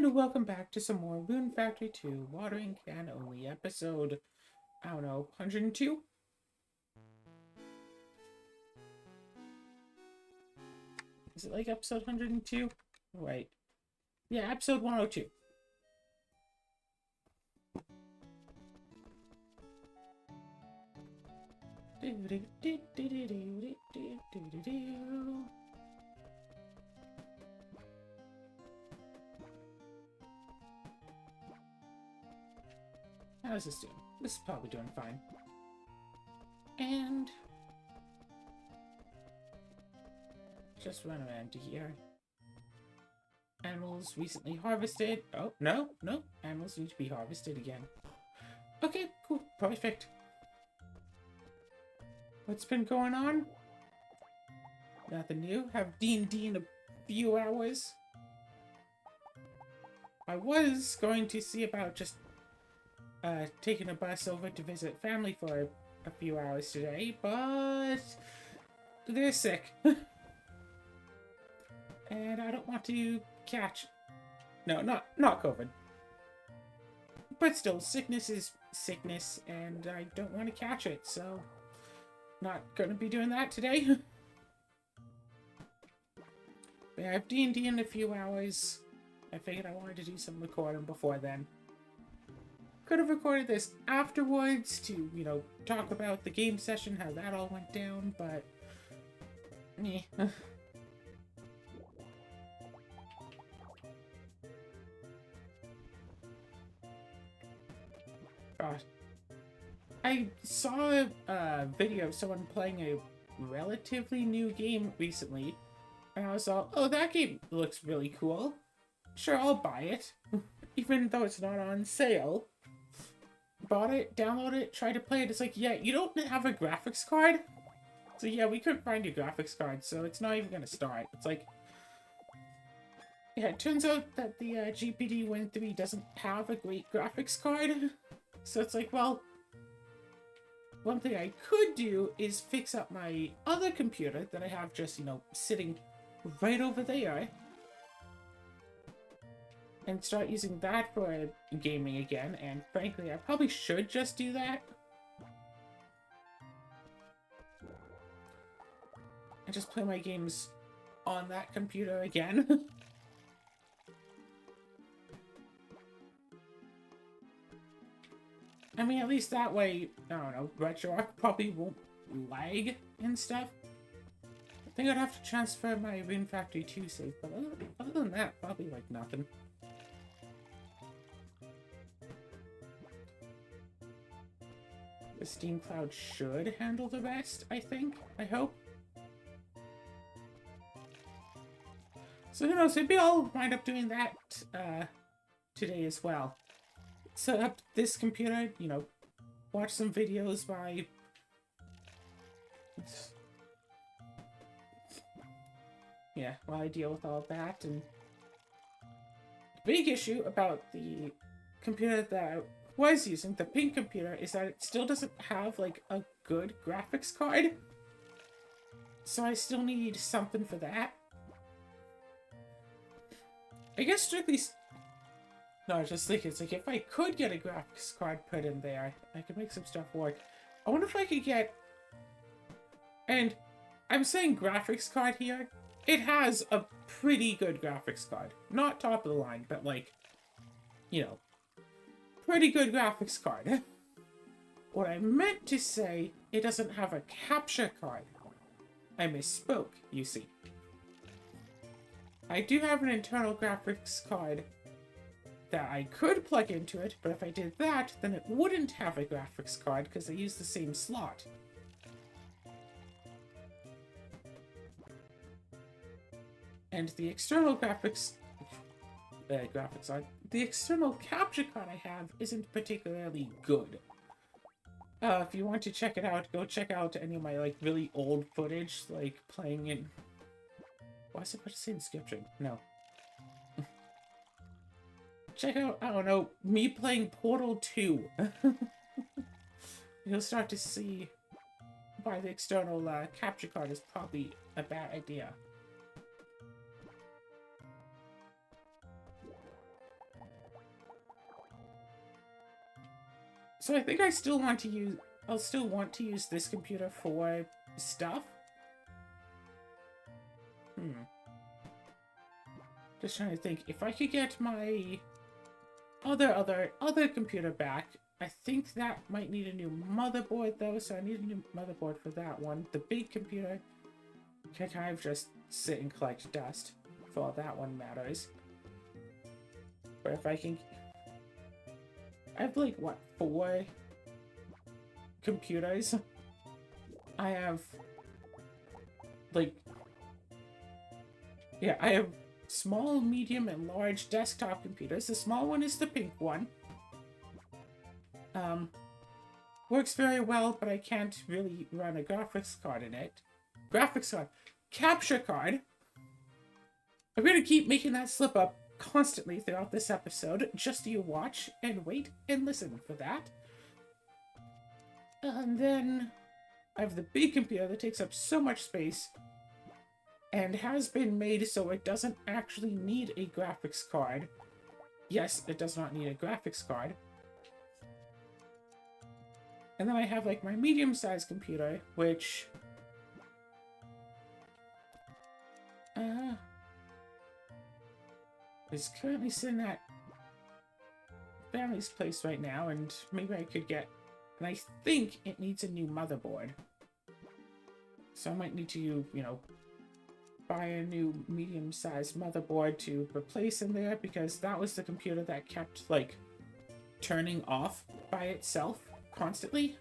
And welcome back to some more Rune Factory 2 Watering Can Only episode, I don't know, 102? Is it like episode 102? Right. Yeah, episode 102. How's this doing? This is probably doing fine. And just run around here. Animals recently harvested. Oh, no. Animals need to be harvested again. Okay, cool. Perfect. What's been going on? Nothing new. Have D&D in a few hours. I was going to see about just taking a bus over to visit family for a few hours today, but they're sick. And I don't want to catch... No, not COVID. But still, sickness is sickness, and I don't want to catch it, so... Not gonna be doing that today. But I have D&D in a few hours. I figured I wanted to do some recording before then. Could have recorded this afterwards to, you know, talk about the game session, how that all went down, but... Meh. Gosh. I saw a video of someone playing a relatively new game recently, and I was all, oh, that game looks really cool. Sure, I'll buy it. Even though it's not on sale. Bought it, downloaded it, tried to play it. It's like, yeah, you don't have a graphics card? So yeah, we couldn't find your graphics card, so it's not even gonna start. It's like... Yeah, it turns out that the GPD Win 3 doesn't have a great graphics card. So it's like, well... One thing I could do is fix up my other computer that I have just, you know, sitting right over there. And start using that for gaming again, and frankly, I probably should just do that. And just play my games on that computer again. I mean, at least that way, I don't know, RetroArch probably won't lag and stuff. I think I'd have to transfer my Rune Factory 2 save, but other than that, probably like nothing. The Steam Cloud should handle the rest, I think. I hope. So who knows, maybe I'll wind up doing that today as well. Set up this computer, you know, watch some videos by... Yeah, while I deal with all of that. And the big issue about the computer that I was using, the pink computer, is that it still doesn't have, like, a good graphics card. So I still need something for that. I guess strictly... No, I was just thinking, it's like, if I could get a graphics card put in there, I could make some stuff work. I wonder if I could get... And I'm saying graphics card here. It has a pretty good graphics card. Not top of the line, but like, you know, pretty good graphics card. What I meant to say, it doesn't have a capture card. I misspoke, you see. I do have an internal graphics card that I could plug into it, but if I did that, then it wouldn't have a graphics card because they use the same slot. And the external graphics card, the external capture card I have isn't particularly good. If you want to check it out, go check out any of my like really old footage, like playing in... Why is it supposed to say inscription? No. Check out, I don't know, me playing Portal 2. You'll start to see why the external capture card is probably a bad idea. So I think I'll still want to use this computer for stuff. Just trying to think, if I could get my other computer back, I think that might need a new motherboard though, so I need a new motherboard for that one. The big computer can kind of just sit and collect dust for all that one matters. But if I can... I have like, what, 4 computers? I have... like... yeah, I have small, medium, and large desktop computers. The small one is the pink one. Works very well, but I can't really run a graphics card in it. Graphics card. Capture card. I'm gonna keep making that slip up constantly throughout this episode, just so you watch and wait and listen for that. And then I have the big computer that takes up so much space and has been made so it doesn't actually need a graphics card. Yes, it does not need a graphics card. And then I have like my medium-sized computer, which is currently sitting at family's place right now, and maybe I could get, and I think it needs a new motherboard. So I might need to, you know, buy a new medium-sized motherboard to replace in there, because that was the computer that kept, like, turning off by itself constantly.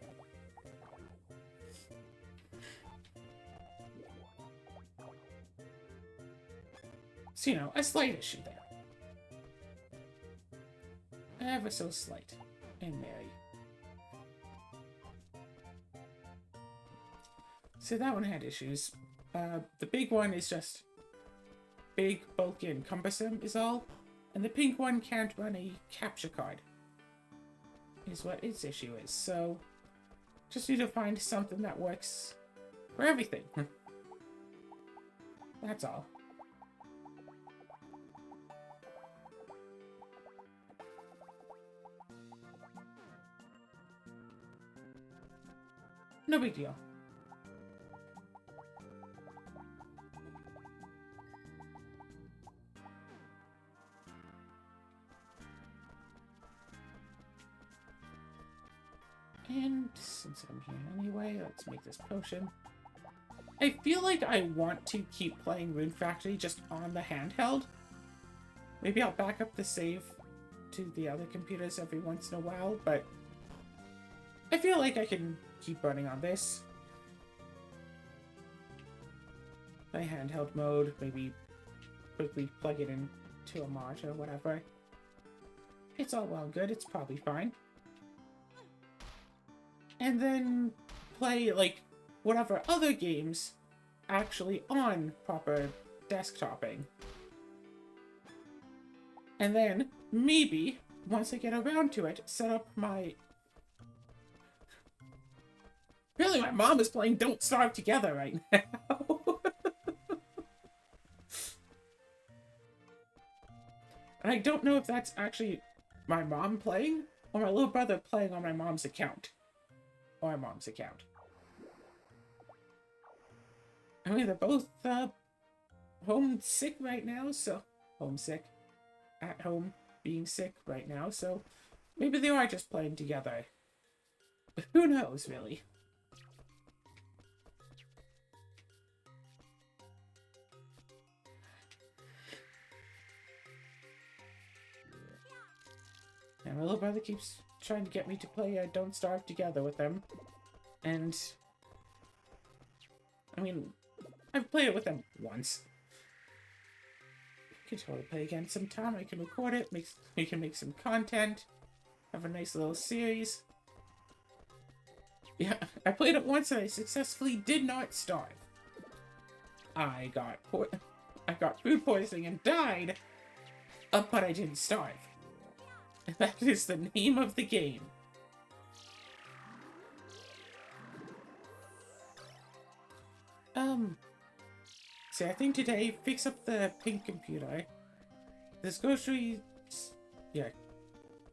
So, you know, a slight issue there. Ever so slight. And merry. So that one had issues. The big one is just big, bulky, and cumbersome is all. And the pink one can't run a capture card. Is what its issue is. So, just need to find something that works for everything. That's all. No big deal. And since I'm here anyway, let's make this potion. I feel like I want to keep playing Rune Factory just on the handheld. Maybe I'll back up the save to the other computers every once in a while, but I feel like I can keep running on this. My handheld mode, maybe quickly plug it into a mod or whatever. It's all well and good, it's probably fine. And then play, like, whatever other games actually on proper desktoping. And then, maybe, once I get around to it, set up my... Really, my mom is playing Don't Starve Together right now. And I don't know if that's actually my mom playing, or my little brother playing on my mom's account. Or my mom's account. I mean, they're both homesick right now, so... Homesick. At home, being sick right now, so... Maybe they are just playing together. But who knows, really? And my little brother keeps trying to get me to play Don't Starve Together with them. And... I mean, I've played it with them once. I can totally play again sometime. I can record it, we can make some content, have a nice little series. Yeah, I played it once and I successfully did not starve. I got food poisoning and died, but I didn't starve. That is the name of the game. See, I think today, fix up the pink computer. There's grocery... Yeah.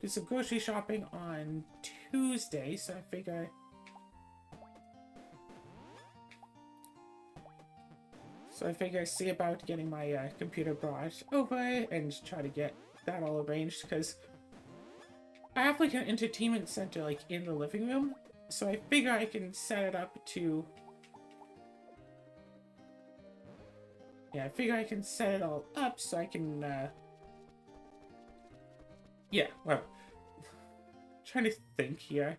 Do some grocery shopping on Tuesday, so I figure... see about getting my computer brought over and try to get that all arranged, because I have like an entertainment center like in the living room, so I figure I can set it up to... Yeah, I figure I can set it all up so I can, yeah, well, trying to think here.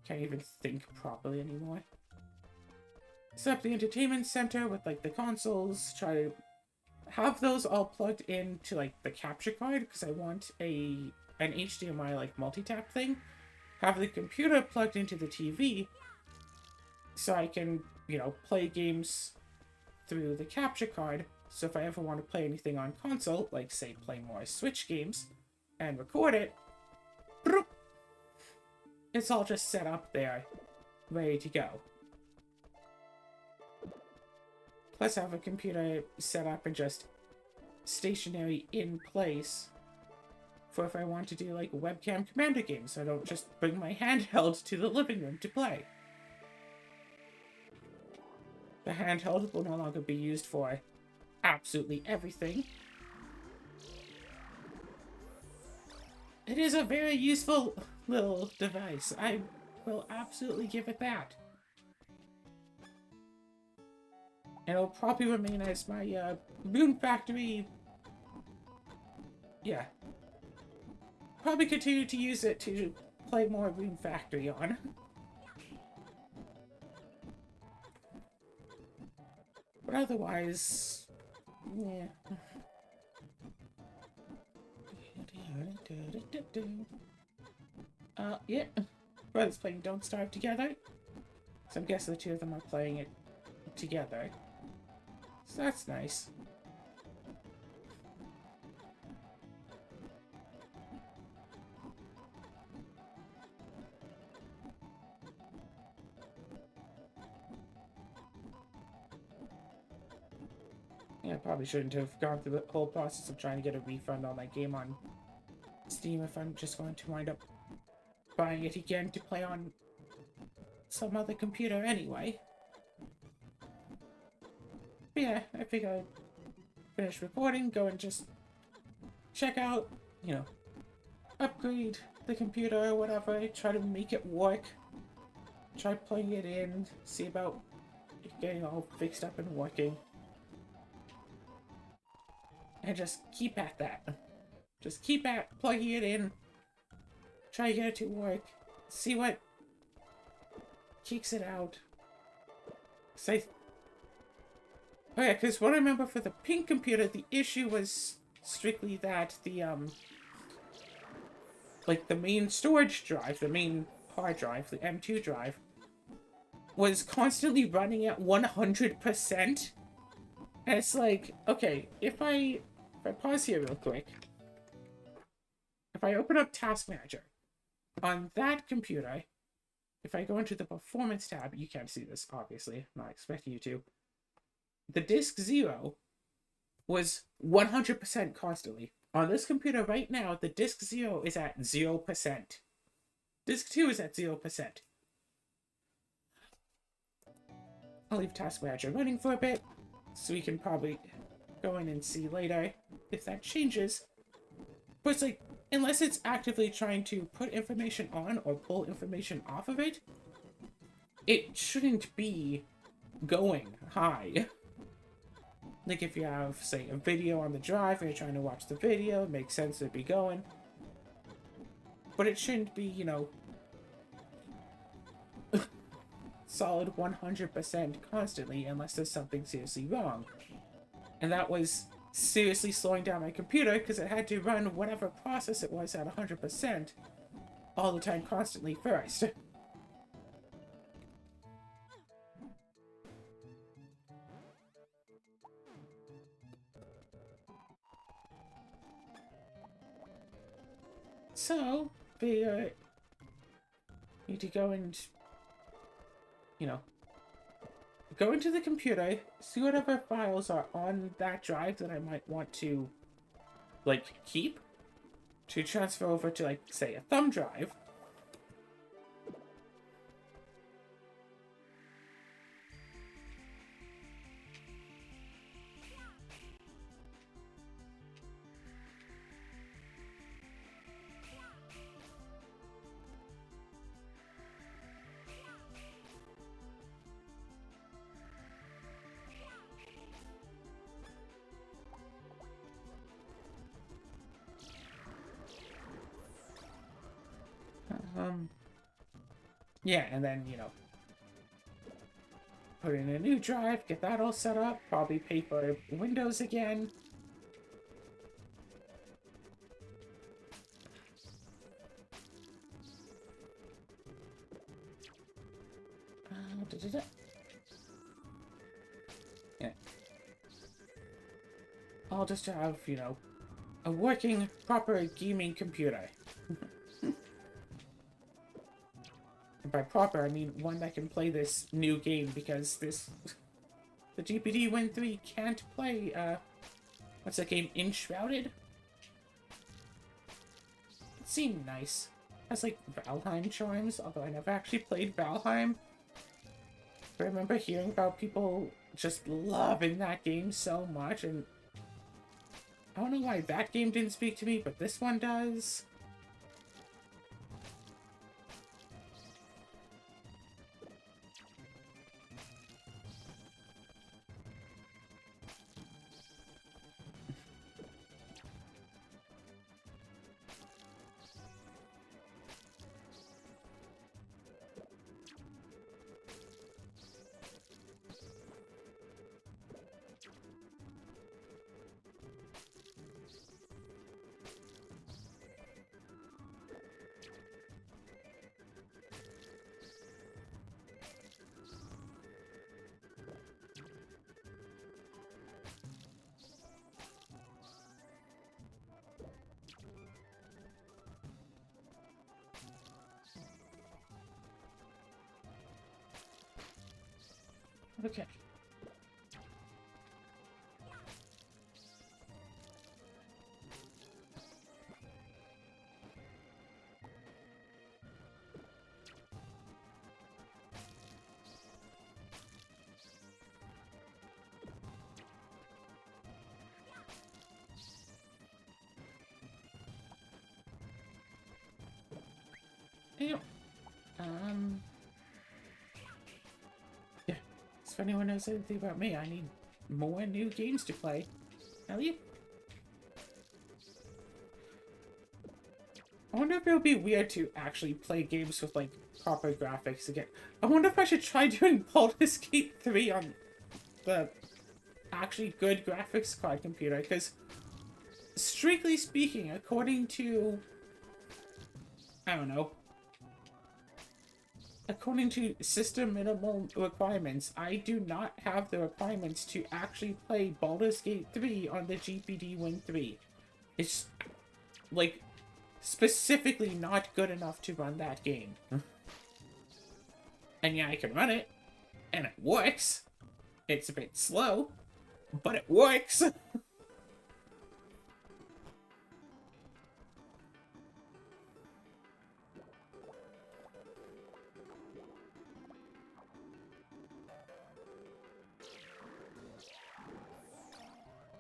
Can't even think properly anymore. Set up the entertainment center with, like, the consoles, try to have those all plugged into, like, the capture card, because I want an HDMI, like, multi-tap thing. Have the computer plugged into the TV, so I can, you know, play games through the capture card, so if I ever want to play anything on console, like, say, play more Switch games, and record it, it's all just set up there, ready to go. Plus, I have a computer set up and just stationary in place for if I want to do, like, webcam commander games, so I don't just bring my handheld to the living room to play. The handheld will no longer be used for absolutely everything. It is a very useful little device. I will absolutely give it that. And it'll probably remain as my Rune Factory. Yeah. Probably continue to use it to play more Rune Factory on. But otherwise, yeah. Yeah. Brothers playing Don't Starve together. So I'm guessing the two of them are playing it together. So that's nice. Yeah, I probably shouldn't have gone through the whole process of trying to get a refund on that game on Steam if I'm just going to wind up buying it again to play on some other computer anyway. But yeah, I think I'll finish recording, go and just check out, you know, upgrade the computer or whatever, try to make it work, try plugging it in, see about getting all fixed up and working. And just keep at that. Just keep at plugging it in, try to get it to work, see what kicks it out. Say, oh yeah, because what I remember for the pink computer, the issue was strictly that the, like the main storage drive, the main hard drive, the M2 drive, was constantly running at 100%. And it's like, okay, if I pause here real quick, if I open up Task Manager on that computer, if I go into the Performance tab, you can't see this, obviously, I'm not expecting you to. The disk 0 was 100% constantly. On this computer right now, the disk 0 is at 0%. Disk 2 is at 0%. I'll leave Task Manager running for a bit, so we can probably go in and see later if that changes. But it's like, unless it's actively trying to put information on or pull information off of it, it shouldn't be going high. Like if you have, say, a video on the drive and you're trying to watch the video, it makes sense it'd be going. But it shouldn't be, you know, solid 100% constantly unless there's something seriously wrong. And that was seriously slowing down my computer because it had to run whatever process it was at 100% all the time constantly first. So, we need to go and, you know, go into the computer, see whatever files are on that drive that I might want to, like, keep, to transfer over to, like, say, a thumb drive. Yeah, and then, you know, put in a new drive, get that all set up, probably pay for Windows again. Da-da-da. Yeah. All just to have, you know, a working, proper gaming computer. And by proper, I mean one that can play this new game, because the GPD Win 3 can't play, what's that game, Enshrouded? It seemed nice. It has, like, Valheim charms, although I never actually played Valheim. But I remember hearing about people just loving that game so much, and I don't know why that game didn't speak to me, but this one does. Okay. Yep. Yeah. So if anyone knows anything about me, I need more new games to play. Ellie? I wonder if it would be weird to actually play games with, like, proper graphics again. I wonder if I should try doing Baldur's Gate 3 on the actually good graphics card computer, because strictly speaking, according to, I don't know, according to system minimal requirements, I do not have the requirements to actually play Baldur's Gate 3 on the GPD Win 3. It's, like, specifically not good enough to run that game. And yeah, I can run it, and it works. It's a bit slow, but it works.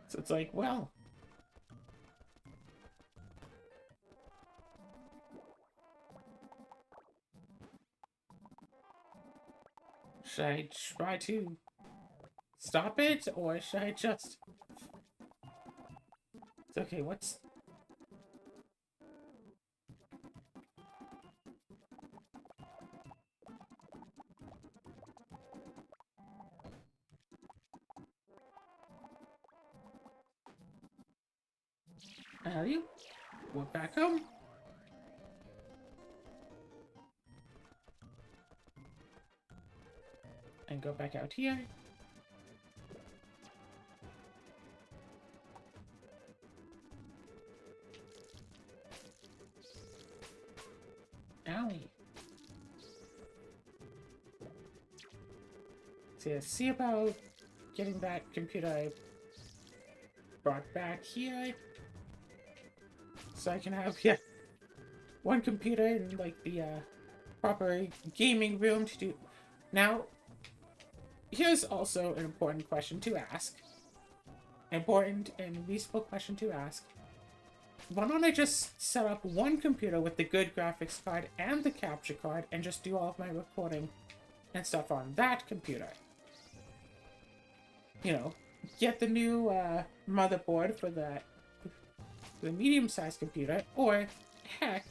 So it's like, well, should I try to stop it, or should I just... It's okay, what's... Are you? Walk back home? And go back out here. Owie. So yeah, see about getting that computer brought back here. So I can have, yeah, one computer in, like, the, proper gaming room to do... Now, here's also an important question to ask. Important and reasonable question to ask. Why don't I just set up one computer with the good graphics card and the capture card and just do all of my recording and stuff on that computer? You know, get the new motherboard for the medium-sized computer, or heck,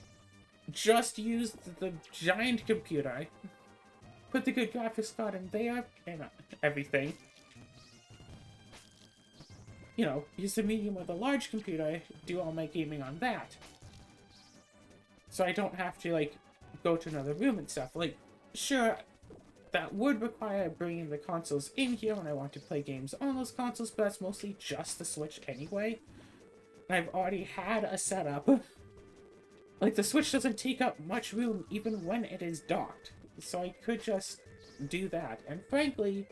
just use the giant computer, put the good graphics card in there, and everything. You know, use the medium or the large computer, do all my gaming on that. So I don't have to, like, go to another room and stuff. Like, sure, that would require bringing the consoles in here when I want to play games on those consoles, but that's mostly just the Switch anyway. And I've already had a setup. Like, the Switch doesn't take up much room even when it is docked. So I could just do that. And frankly,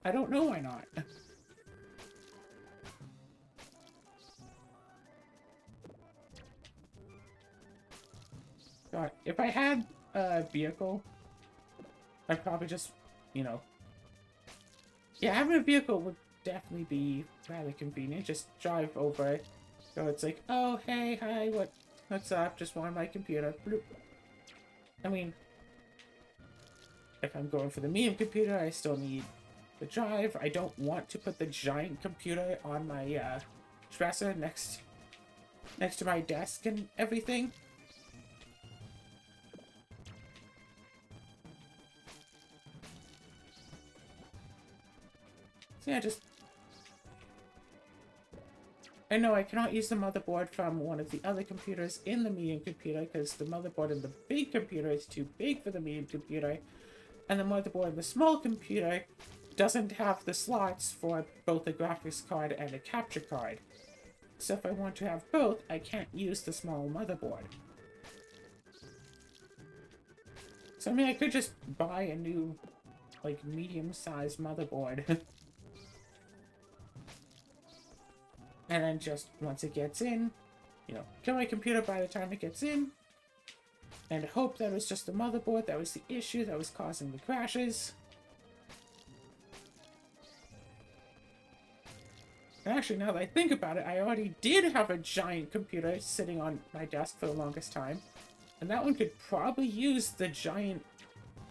I don't know why not. God, if I had a vehicle, I'd probably just, you know... Yeah, having a vehicle would definitely be rather convenient. Just drive over. So it's like, oh, hey, hi, what's up? Just want my computer. Bloop. I mean, if I'm going for the medium computer, I still need the drive. I don't want to put the giant computer on my dresser next to my desk and everything. So yeah, just... I know I cannot use the motherboard from one of the other computers in the medium computer because the motherboard in the big computer is too big for the medium computer, and the motherboard in the small computer doesn't have the slots for both a graphics card and a capture card. So if I want to have both, I can't use the small motherboard. So I mean, I could just buy a new, like, medium-sized motherboard. And then just, once it gets in, you know, kill my computer by the time it gets in. And hope that it was just the motherboard that was the issue that was causing the crashes. And actually, now that I think about it, I already did have a giant computer sitting on my desk for the longest time. And that one could probably use the giant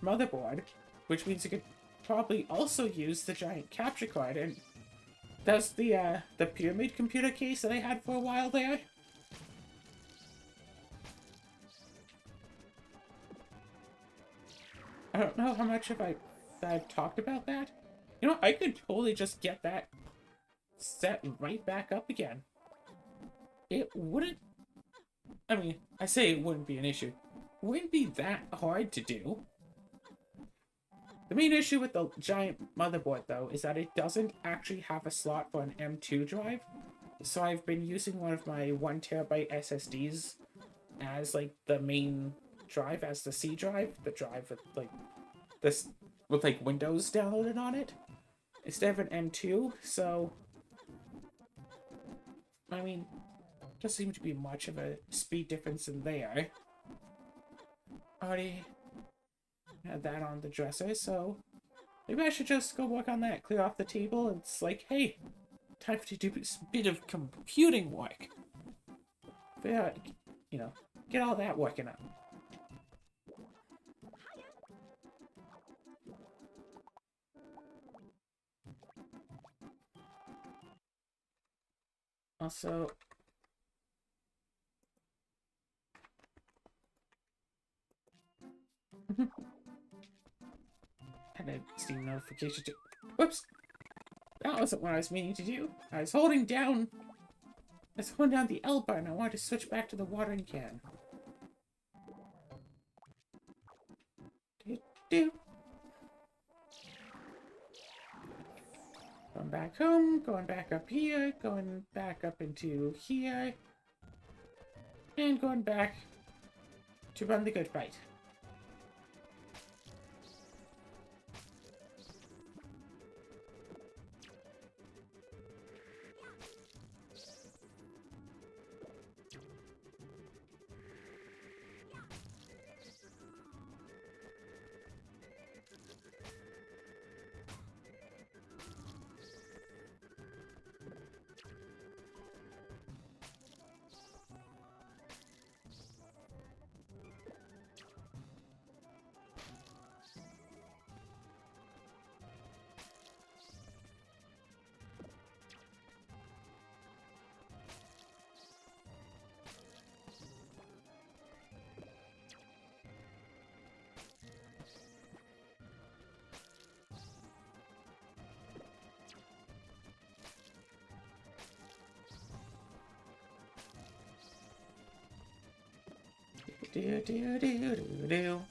motherboard, which means it could probably also use the giant capture card. And that's the pyramid computer case that I had for a while there. I don't know how much I've talked about that. You know, I could totally just get that set right back up again. It wouldn't... I mean, I say it wouldn't be an issue. It wouldn't be that hard to do. The main issue with the giant motherboard, though, is that it doesn't actually have a slot for an M2 drive. So I've been using one of my 1TB SSDs as, like, the main drive, as the C drive. The drive with, like, this, with, like, Windows downloaded on it. Instead of an M2, so... I mean, doesn't seem to be much of a speed difference in there. Already had that on the dresser, so maybe I should just go work on that, clear off the table, and it's like, hey, time to do a bit of computing work. But yeah, you know, get all that working out. Also, had a Steam notification too. Whoops! That wasn't what I was meaning to do. I was holding down the L button. I wanted to switch back to the watering can. Do. Going back home, going back up here, going back up into here, and going back to run the good fight. Do do do do do.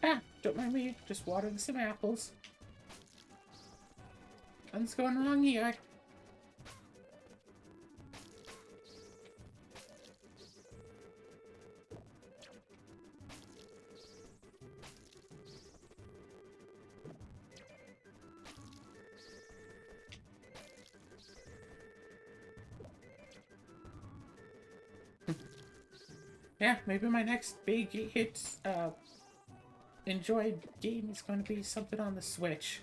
Ah, don't mind me, just watering some apples. Nothing's going wrong here. Yeah, maybe my next big hit, enjoyed game is going to be something on the Switch.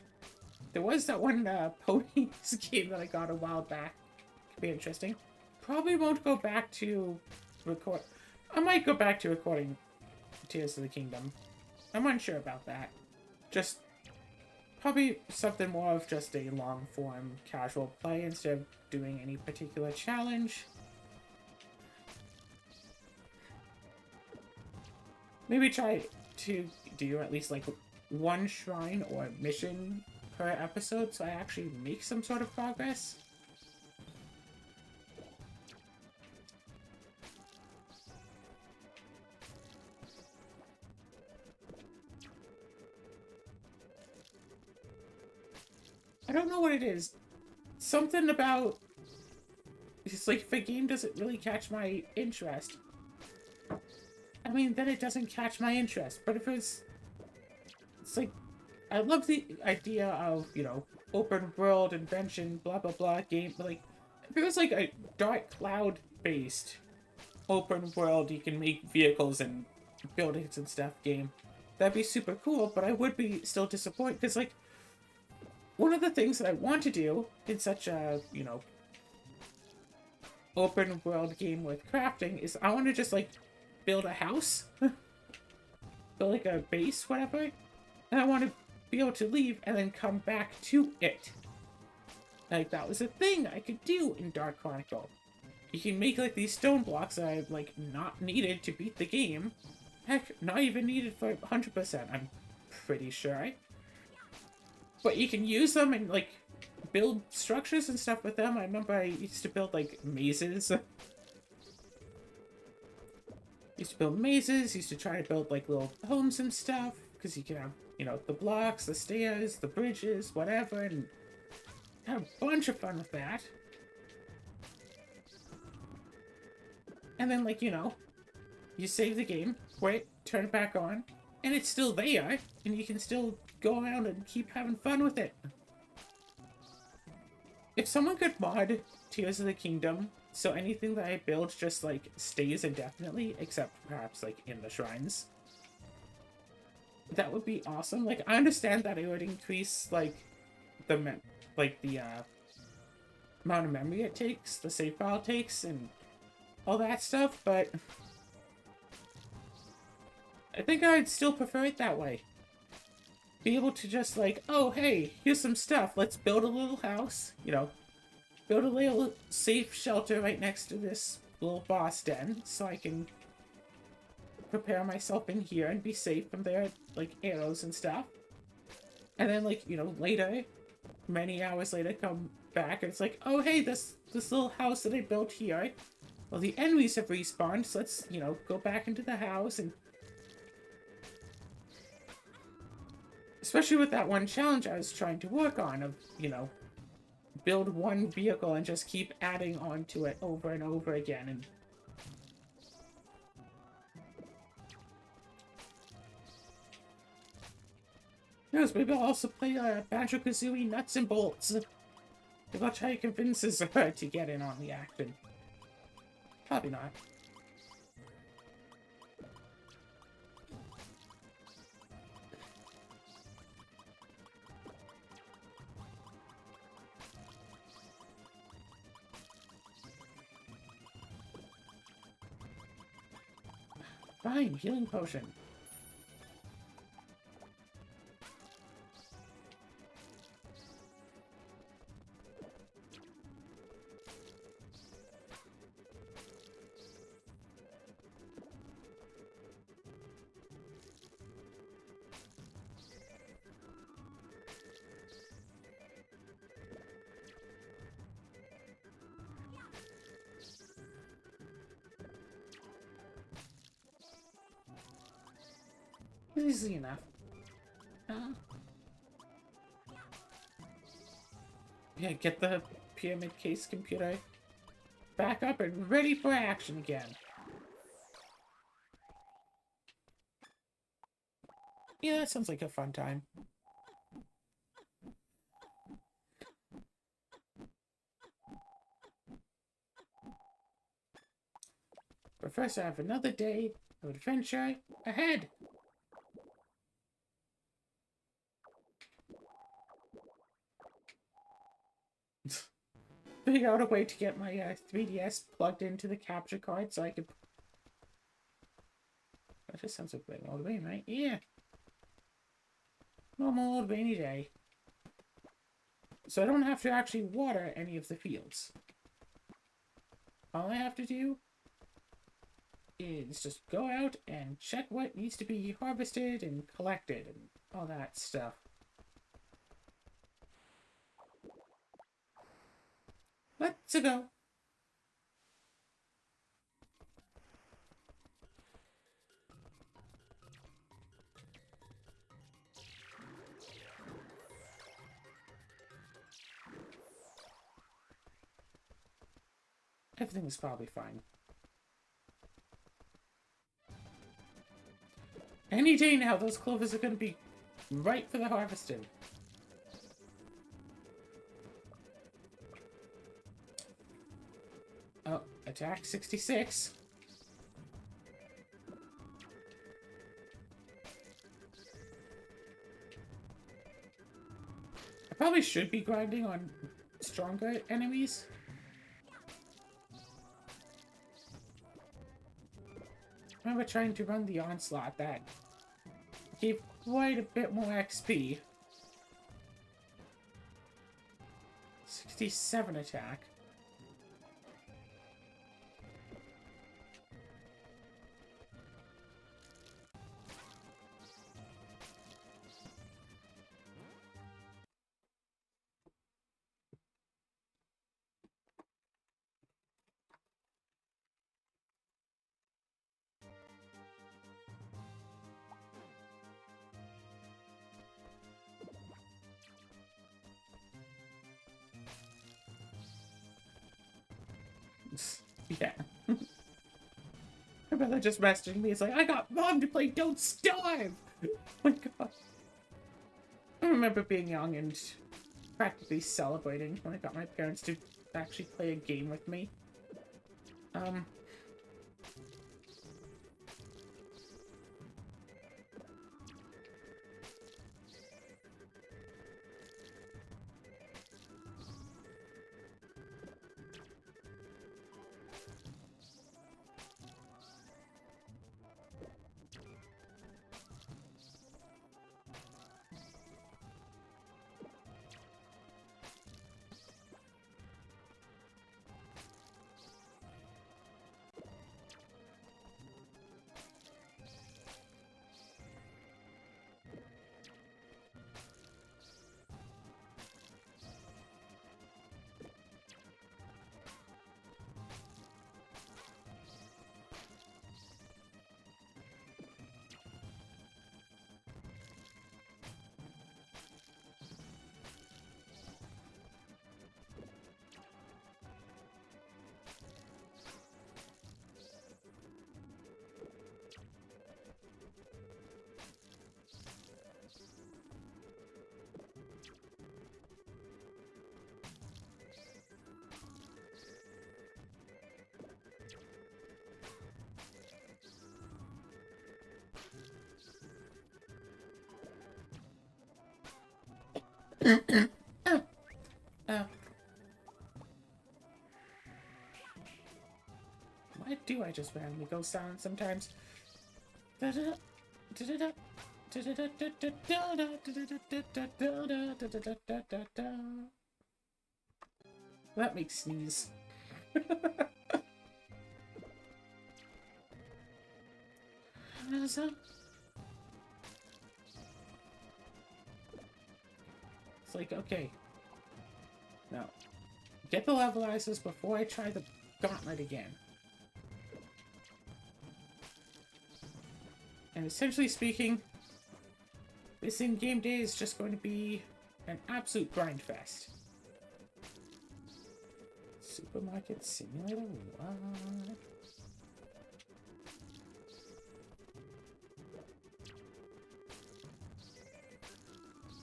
There was that one, Ponies game that I got a while back. Could be interesting. Probably won't go back to record... I might go back to recording Tears of the Kingdom. I'm unsure about that. Just... probably something more of just a long-form casual play instead of doing any particular challenge. Maybe try to do at least like one shrine or mission per episode so I actually make some sort of progress. I don't know what it is. Something about... it's like if a game doesn't really catch my interest, I mean, then it doesn't catch my interest. But if it's like, I love the idea of, you know, open world, invention, blah, blah, blah game. But like, if it was like a dark cloud-based open world, you can make vehicles and buildings and stuff game, that'd be super cool. But I would be still disappointed because, like, one of the things that I want to do in such a, you know, open world game with crafting is I want to just, like, build a house, build like a base, whatever, and I want to be able to leave and then come back to it. Like, that was a thing I could do in Dark Chronicle. You can make like these stone blocks that are like not needed to beat the game. Heck, not even needed for 100%, I'm pretty sure. But you can use them and like build structures and stuff with them. I remember I used to build like mazes. Used to build mazes, used to try to build like little homes and stuff, because you can have, you know, the blocks, the stairs, the bridges, whatever, and have a bunch of fun with that. And then, like, you know, you save the game, quit, turn it back on, and it's still there, and you can still go around and keep having fun with it. If someone could mod Tears of the Kingdom so anything that I build just, like, stays indefinitely, except perhaps, like, in the shrines, that would be awesome. Like, I understand that it would increase, like, the amount of memory it takes, the save file takes, and all that stuff, but I think I'd still prefer it that way. Be able to just, like, oh, hey, here's some stuff, let's build a little house, you know, build a little safe shelter right next to this little boss den, so I can prepare myself in here and be safe from their, like, arrows and stuff. And then, like, you know, later, many hours later, come back and it's like, oh, hey, this little house that I built here, well, the enemies have respawned, so let's, you know, go back into the house and Especially with that one challenge I was trying to work on of, you know, build one vehicle and just keep adding on to it over and over again. And yes, maybe I'll also play Banjo-Kazooie Nuts and Bolts. Maybe I'll try to convince her to get in on the action. Probably not. Fine, healing potion. Easy enough. Yeah, get the pyramid case computer back up and ready for action again. Yeah, that sounds like a fun time. But first, I have another day of adventure ahead. Figure out a way to get my 3DS plugged into the capture card so I could... That just sounds like an old rain, right? Yeah. Normal old rainy day. So I don't have to actually water any of the fields. All I have to do is just go out and check what needs to be harvested and collected and all that stuff. Let's go. Everything's probably fine. Any day now, those clovers are going to be right for the harvesting. Oh, attack 66. I probably should be grinding on stronger enemies. I remember trying to run the onslaught that gave quite a bit more XP. 67 attack. Yeah. My brother just messaged me. He's like, I got Mom to play Don't Starve! Oh my god. I remember being young and practically celebrating when I got my parents to actually play a game with me. Uh, why do I just randomly go silent sometimes? That makes sneeze. It's like, okay. Now, get the levelizers before I try the gauntlet again. And essentially speaking, this in-game day is just going to be an absolute grind fest. Supermarket Simulator 1.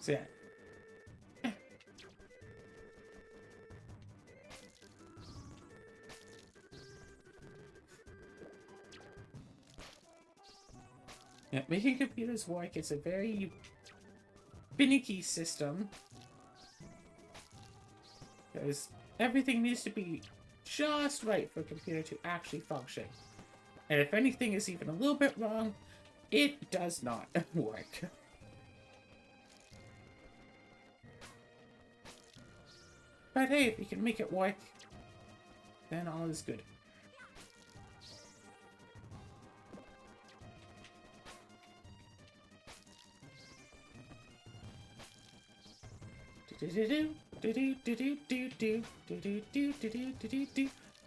So yeah. Yeah, making computers work is a very finicky system. Because everything needs to be just right for a computer to actually function. And if anything is even a little bit wrong, it does not work. But hey, if you can make it work, then all is good. I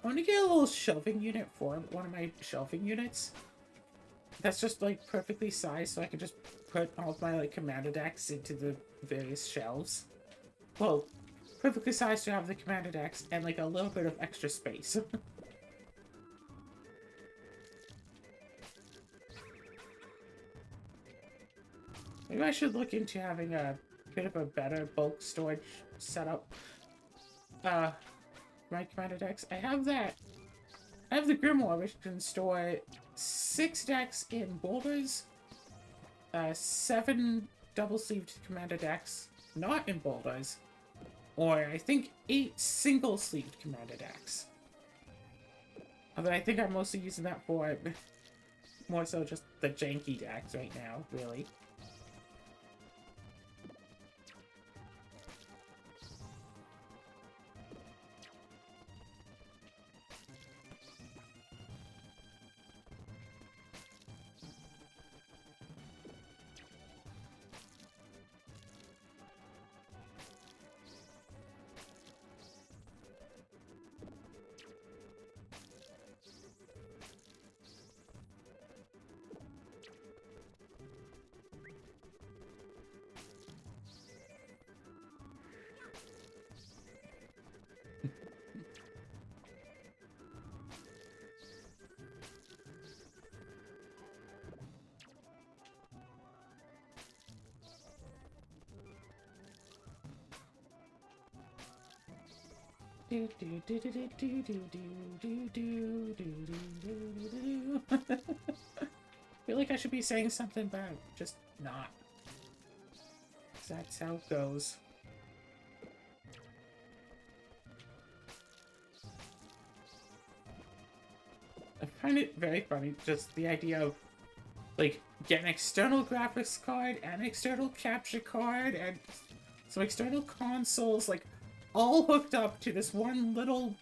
want to get a little shelving unit for one of my shelving units. That's just like perfectly sized, so I can just put all of my like commander decks into the various shelves. Well, perfectly sized to have the commander decks and like a little bit of extra space. Maybe I should look into having a bit of a better bulk storage setup. My commander decks. I have that. I have the Grimoire, which can store 6 decks in boulders, 7 double-sleeved commander decks, not in boulders, or I think 8 single-sleeved commander decks. Although I think I'm mostly using that for more so just the janky decks right now, really. I feel like I should be saying something, but I'm just not. 'Cause that's how it goes. I find it very funny, just the idea of, like, get an external graphics card, and an external capture card, and some external consoles, like, all hooked up to this one little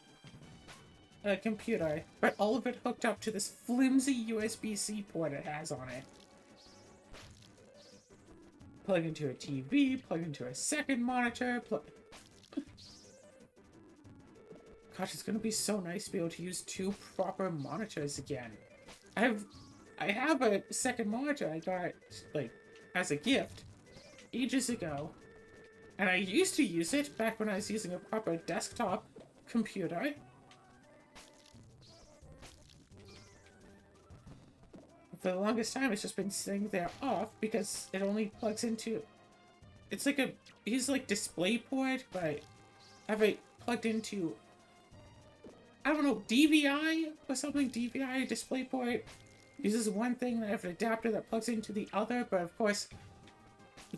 computer, but all of it hooked up to this flimsy USB-C port it has on it. Plug into a TV, plug into a second monitor, Gosh, it's gonna be so nice to be able to use 2 proper monitors again. I have a second monitor I got, like, as a gift ages ago. And I used to use it back when I was using a proper desktop computer. For the longest time, it's just been sitting there off because it only plugs into... It's like a... Use like DisplayPort, but I have it plugged into... I don't know, DVI or something? DVI DisplayPort uses one thing, and I have an adapter that plugs into the other, but of course...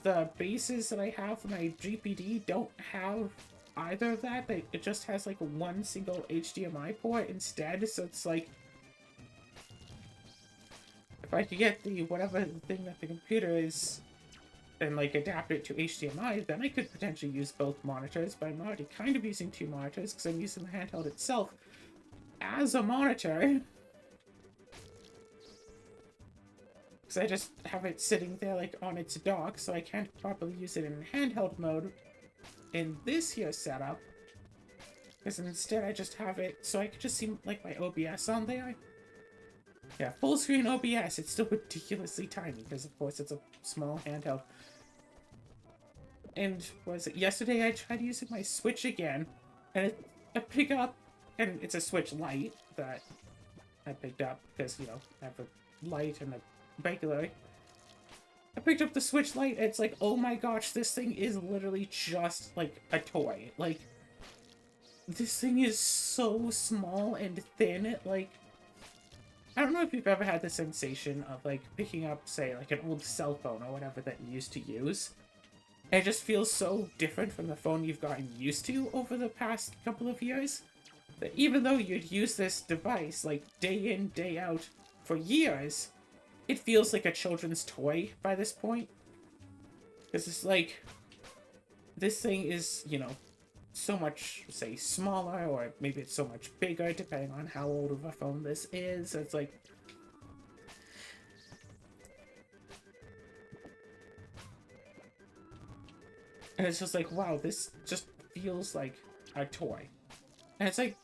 the bases that I have for my GPD don't have either of that. It just has like one single HDMI port instead, so it's like if I could get the whatever thing that the computer is and like adapt it to HDMI, then I could potentially use both monitors, but I'm already kind of using two monitors because I'm using the handheld itself as a monitor. Because I just have it sitting there like on its dock, so I can't properly use it in handheld mode in this here setup. Because instead I just have it so I could just see like my OBS on there. Yeah, full screen OBS. It's still ridiculously tiny because of course it's a small handheld. And was it yesterday I tried using my Switch again, and I pick up, and it's a Switch Lite that I picked up because, you know, I have a Lite and a regular. I picked up the Switch Lite, and it's like, oh my gosh, this thing is literally just like a toy. Like, this thing is so small and thin. Like, I don't know if you've ever had the sensation of like picking up, say, like an old cell phone or whatever that you used to use. And it just feels so different from the phone you've gotten used to over the past couple of years. That even though you'd use this device like day in, day out for years, it feels like a children's toy by this point. Because it's like, this thing is, you know, so much, say, smaller, or maybe it's so much bigger, depending on how old of a phone this is. It's like, and it's just like, wow, this just feels like a toy. And it's like,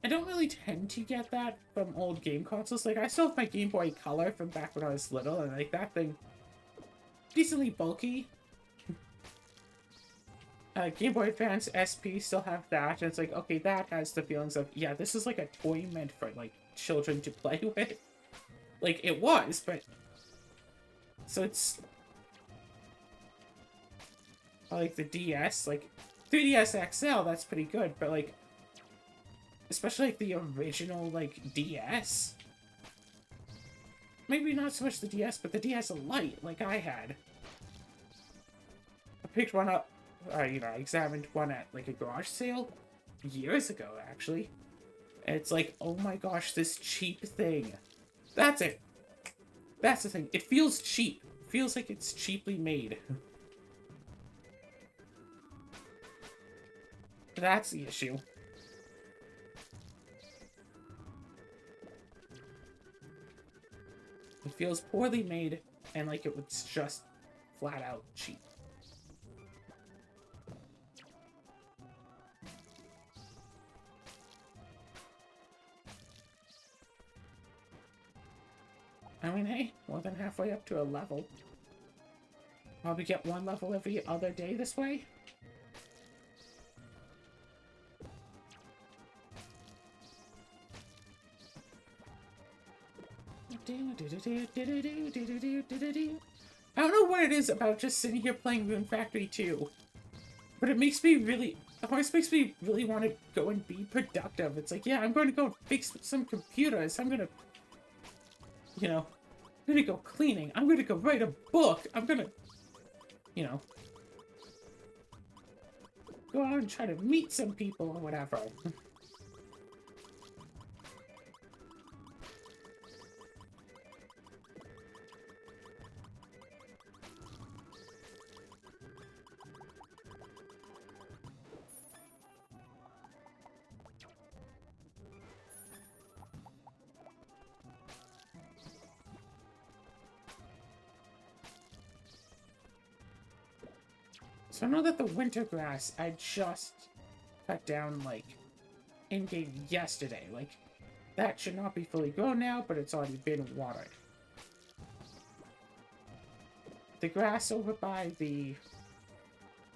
I don't really tend to get that from old game consoles. Like, I still have my Game Boy Color from back when I was little, and like, that thing, decently bulky. Game Boy Advance SP still have that, and it's like, okay, that has the feelings of, yeah, this is like a toy meant for, like, children to play with. Like, it was, but... So it's... like, the DS, like, 3DS XL, that's pretty good, but, like... Especially, like, the original, like, DS? Maybe not so much the DS, but the DS Lite, like I had. I picked one up, you know, I examined one at, like, a garage sale years ago, actually. And it's like, oh my gosh, this cheap thing. That's it. That's the thing. It feels cheap. It feels like it's cheaply made. That's the issue. It feels poorly made, and like it was just flat out cheap. I mean, hey, more than halfway up to a level. Probably get one level every other day this way. I don't know what it is about just sitting here playing Rune Factory 2, but it makes me really, it always makes me really want to go and be productive. It's like, yeah, I'm going to go fix some computers. I'm going to, you know, I'm going to go cleaning. I'm going to go write a book. I'm going to, you know, go out and try to meet some people or whatever. So I know that the winter grass I just cut down, like, in-game yesterday. Like, that should not be fully grown now, but it's already been watered. The grass over by the...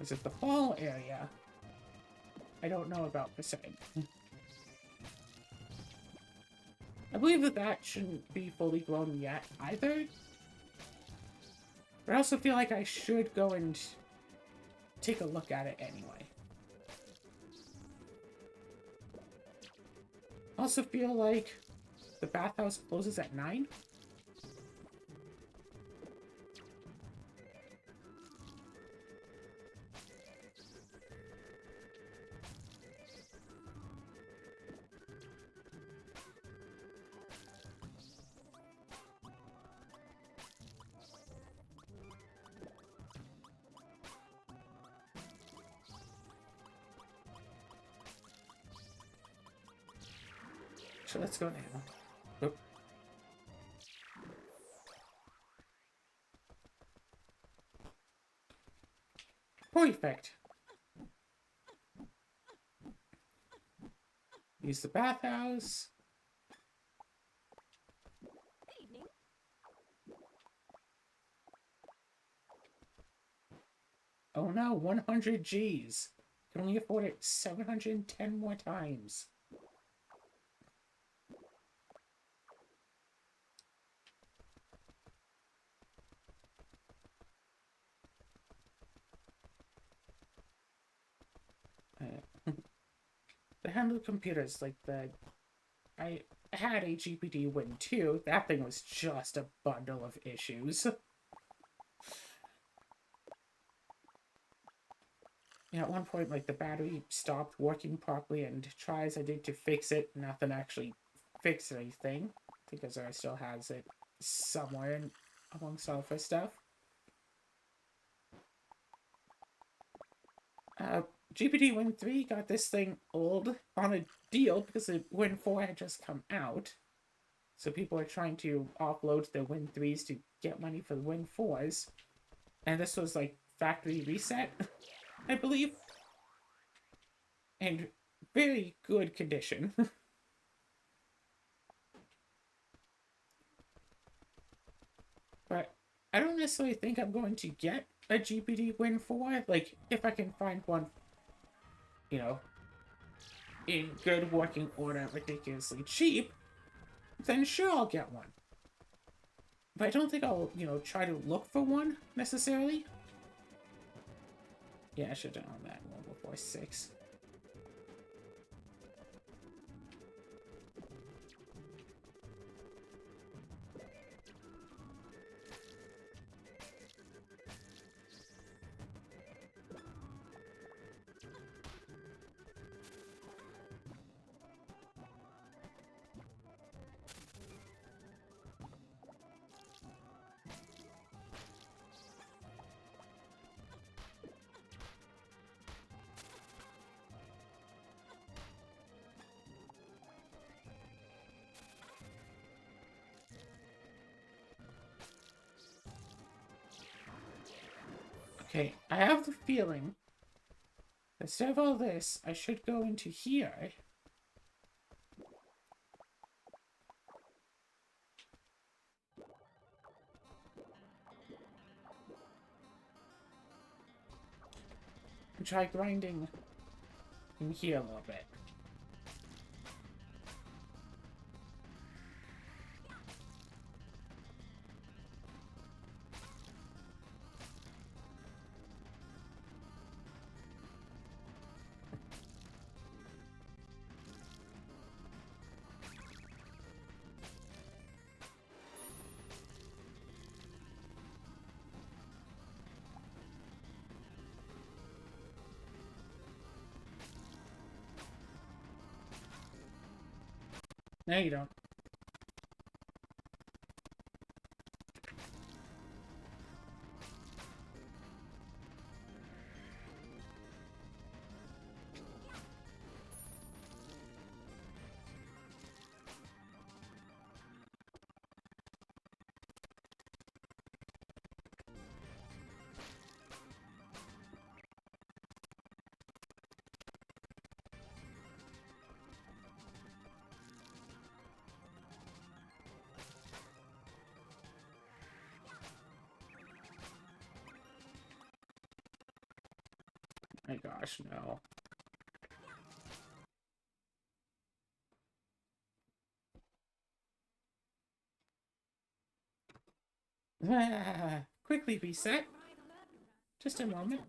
is it the fall area? I don't know about for certain. I believe that that shouldn't be fully grown yet either. But I also feel like I should go and take a look at it anyway. I also feel like the bathhouse closes at 9. Actually, let's go now. Oop. Perfect. Use the bathhouse. Oh no, 100 Gs. Can only afford it 710 more times. The handheld computers, like I had a GPD Win 2. That thing was just a bundle of issues. At one point, like, the battery stopped working properly, and try as I did to fix it, nothing actually fixed anything. I think Azura still has it somewhere amongst all of her stuff. GPD Win 3 got this thing old on a deal because the Win 4 had just come out. So people are trying to offload their Win 3s to get money for the Win 4s. And this was like factory reset, I believe. And very good condition. But I don't necessarily think I'm going to get a GPD Win 4. Like, if I can find one, you know, in good working order, ridiculously cheap, then sure, I'll get one. But I don't think I'll, try to look for one, necessarily. Yeah, I should have done that one before 6. Okay, I have the feeling that instead of all this, I should go into here. And try grinding in here a little bit. No, you don't. My gosh, no. Quickly reset. Just a moment.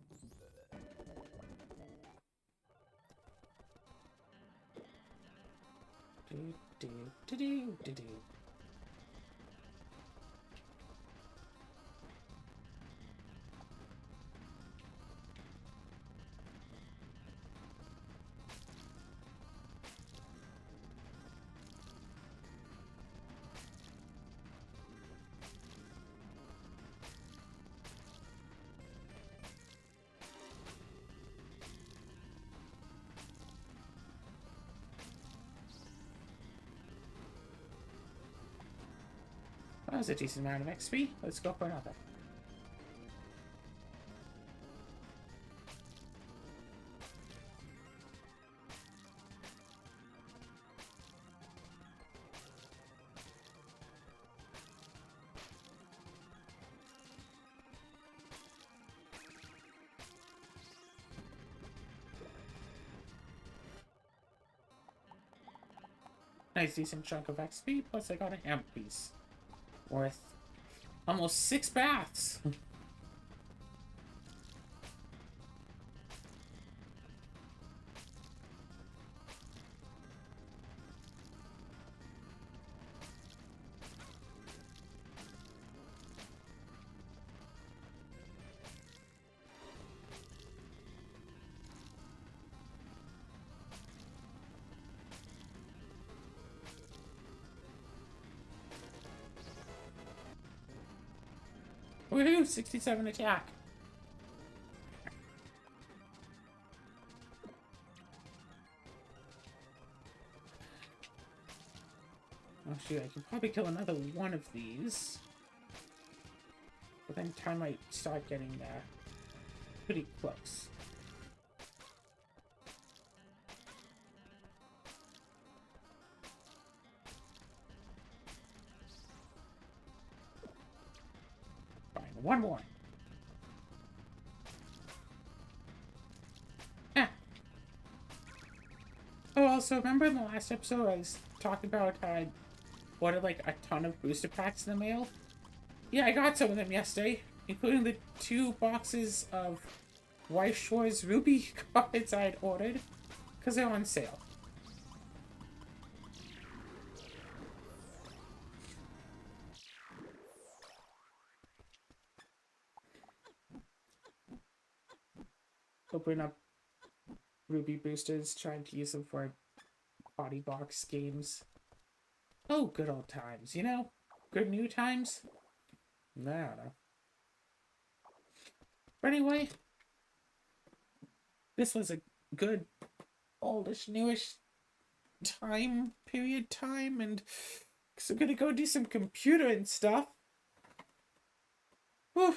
Do, do, do, do, do, do. was a decent amount of XP. Let's go for another. Nice decent chunk of XP, plus I got an amp piece. Worth almost 6 baths. Woohoo! 67 attack. Oh shoot, I can probably kill another one of these. But then time might start getting pretty close. Fine, one more. Ah. Oh, also, remember in the last episode I was talking about how I ordered like a ton of booster packs in the mail? Yeah, I got some of them yesterday, including the 2 boxes of Weiss Schwarz Ruby cards I had ordered, because they're on sale. Open up Ruby boosters, trying to use them for body box games. Oh, good old times, you know? Good new times? I don't know. But anyway, this was a good oldish, newish time, and so I'm gonna go do some computer and stuff. Whew.